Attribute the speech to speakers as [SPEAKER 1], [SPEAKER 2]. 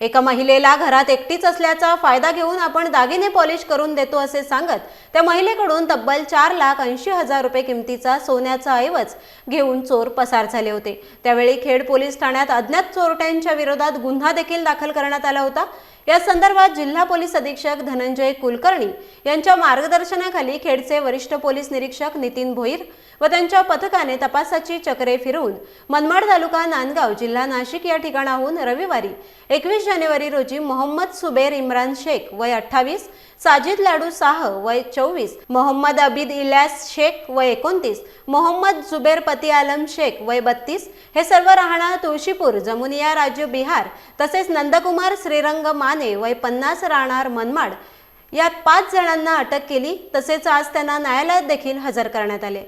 [SPEAKER 1] एका महिलेला घरात एकटीच असल्याचा फायदा घेऊन आपण दागिने पॉलिश करून देतो असे सांगत त्या महिलेकडून तब्बल 4,80,000 रुपये किमतीचा सोन्याचा ऐवज घेऊन चोर पसार झाले होते। त्यावेळी खेड पोलीस ठाण्यात अज्ञात चोरट्यांच्या विरोधात गुन्हा देखील दाखल करण्यात आला होता। या संदर्भात जिल्हा पोलीस अधीक्षक धनंजय कुलकर्णी यांच्या मार्गदर्शनाखाली खेडचे वरिष्ठ पोलीस निरीक्षक नितीन भोईर व त्यांच्या पथकाने तपासाची चक्रे फिरवून मनमाड तालुका नांदगाव जिल्हा नाशिक या ठिकाणाहून रविवारी 21 जानेवारी रोजी मोहम्मद सुबेर इम्रान शेख वय 28, साजिद लाडू साह वय 24, मोहम्मद अबिद इल्यास शेख वय 29, मोहम्मद जुबेर पती आलम शेख वय 32 हे सर्व राहणार तुळशीपूर जमुनिया राज्य बिहार तसेच नंदकुमार श्रीरंग माने वय 50 राहणार मनमाड या 5 जणांना अटक केली। तसेच आज त्यांना न्यायालयात देखील हजर करण्यात आले।